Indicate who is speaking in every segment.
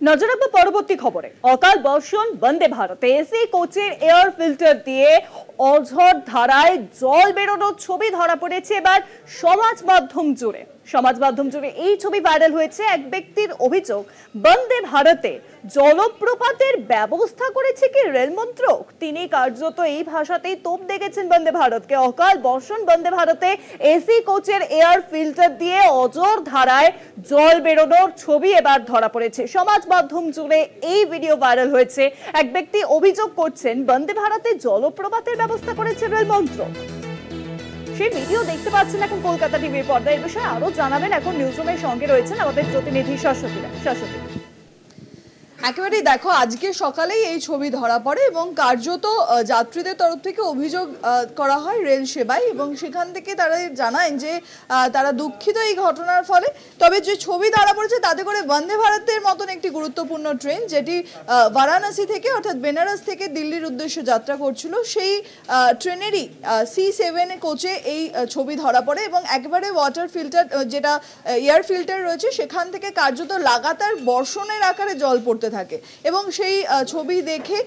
Speaker 1: নজর রাখবো পরবর্তী খবরে। অকাল বর্ষণ বন্দে ভারতে এসি কোচের এয়ার ফিল্টার দিয়ে অঝড় ধারায় জল বেরোনোর ছবি ধরা পড়েছে এবার সমাজ মাধ্যম জুড়ে এই ছবি ভাইরাল হয়েছে। এক ব্যক্তির অভিযোগ, বন্দে ভারতে জলপ্রপাতের ব্যবস্থা করেছে কি রেল মন্ত্রক। তিনি কার্যত এই ভাষাতেই তোপ দেখেছেন বন্দে ভারতকে। অকাল বর্ষণ বন্দে ভারতে এসি কোচের এয়ার ফিল্টার দিয়ে অঝড় ধারায় জল বেরোনোর ছবি এবার ধরা পড়েছে। সমাজ মাধ্যম জুড়ে এই ভিডিও ভাইরাল হয়েছে। এক ব্যক্তি অভিযোগ করছেন, বন্দে ভারতে জলপ্রপাতের ব্যবস্থা করেছে রেল মন্ত্রক। সেই ভিডিও দেখতে পাচ্ছেন এখন কলকাতা টিভির পর্দায়। এই বিষয়ে আরো জানাবেন এখন নিউজরুমের সঙ্গে রয়েছেন আমাদের প্রতিনিধি শাশ্বতী।
Speaker 2: একেবারেই দেখো, আজকে সকালেই এই ছবি ধরা পড়ে এবং কার্যত যাত্রীদের তরফ থেকে অভিযোগ করা হয় রেল সেবায় এবং সেখান থেকে তারা জানায় যে তারা দুঃখিত এই ঘটনার ফলে। তবে যে ছবি ধরা পড়েছে তাতে করে বন্দে ভারতের মতন একটি গুরুত্বপূর্ণ ট্রেন, যেটি বারাণসী থেকে অর্থাৎ বেনারস থেকে দিল্লির উদ্দেশ্যে যাত্রা করছিল, সেই ট্রেনেরই C7 কোচে এই ছবি ধরা পড়ে এবং একেবারে ওয়াটার ফিল্টার, যেটা এয়ার ফিল্টার রয়েছে, সেখান থেকে কার্যত লাগাতার বর্ষণের আকারে জল পড়তে থাকে এবং সেই ছবি দেখে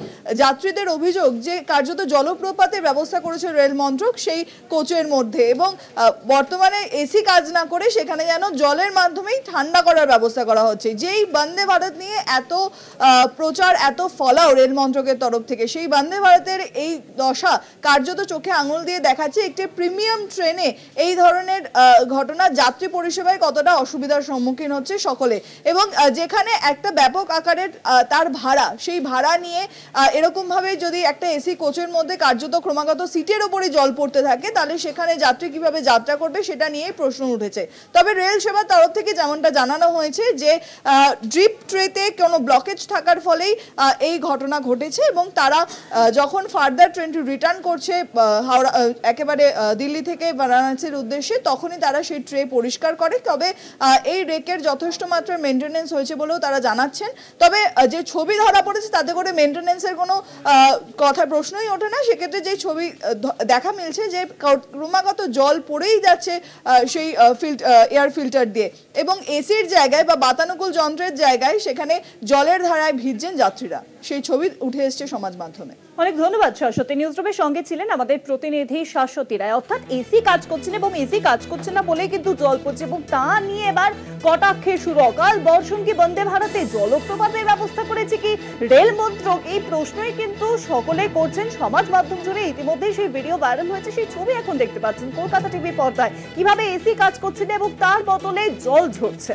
Speaker 2: যাত্রীদের অভিযোগ যে কার্যত জলপ্রপাতের ব্যবস্থা করেছে রেল মন্ত্রক সেই কোচের মধ্যে এবং বর্তমানে এসি কাজ না করে সেখানে যেন জলের মাধ্যমেই ঠান্ডা করার ব্যবস্থা করা হচ্ছে। যেই বন্দে ভারত নিয়ে এত প্রচার, এত ফলাও রেল মন্ত্রকের তরফ থেকে, সেই বন্দে ভারতের এই দশা কার্যত চোখে আঙুল দিয়ে দেখাচ্ছে একটি প্রিমিয়াম ট্রেনে এই ধরনের ঘটনা যাত্রী পরিষেবায় কতটা অসুবিধার সম্মুখীন হচ্ছে সকলে। এবং যেখানে একটা ব্যাপক আকারের তার ভাড়া, সেই ভাড়া নিয়ে এরকম ভাবে যদি একটা এসি কোচের মধ্যে কার্যত ক্রমাগত সিটের উপরে জল পড়তে থাকে, তাহলে সেখানে যাত্রী কিভাবে যাত্রা করবে সেটা নিয়ে প্রশ্ন উঠেছে। তবে রেল সেবার তরফ থেকে যেমনটা জানানো হয়েছে যে ড্রিপ ট্রেতে কোনো ব্লকেজ থাকার ফলেই এই ঘটনা ঘটেছে এবং তারা যখন ফার্দার ট্রেনটি রিটার্ন করছে হাওড়া একেবারে দিল্লি থেকে বারাণসীর উদ্দেশ্যে, তখনই তারা সেই ট্রে পরিষ্কার করে। তবে এই রেকের যথেষ্ট মাত্রার মেনটেনেন্স হয়েছে বলেও তারা জানাচ্ছেন। তবে যে ছবি ধরা পড়েছে তাতে করে মেনটেনেন্সের কোনো কথা প্রশ্নই ওঠে না। সেক্ষেত্রে যে ছবি দেখা মিলছে যে ক্রমাগত জল পড়েই যাচ্ছে সেই এয়ার ফিল্টার দিয়ে এবং এসির জায়গায় বা বাতানুকূল যন্ত্রের জায়গায় সেখানে জলের ধারায় ভিজছেন যাত্রীরা। সেই ছবি উঠে এসছে সমাজ মাধ্যমে।
Speaker 1: অনেক ধন্যবাদ শাশ্বতী। নিউজরুমের সঙ্গে ছিলেন আমাদের প্রতিনিধি শাশ্বতী রায়। অর্থাৎ এসি কাজ করছেন এবং এসি কাজ করছে না বলেই কিন্তু জল পড়ছে এবং তা নিয়ে এবার কটাক্ষের শুরু। অকাল বর্ষণ কি বন্দে ভারতে জলপ্রপাতের ব্যবস্থা করেছে কি রেল মন্ত্রক, এই প্রশ্নই কিন্তু সকলে করছেন সমাজ মাধ্যম জুড়ে। ইতিমধ্যেই সেই ভিডিও ভাইরাল হয়েছে, সেই ছবি এখন দেখতে পাচ্ছেন কলকাতা টিভির পর্দায়, কিভাবে এসি কাজ করছে এবং তার বদলে জল ঝরছে।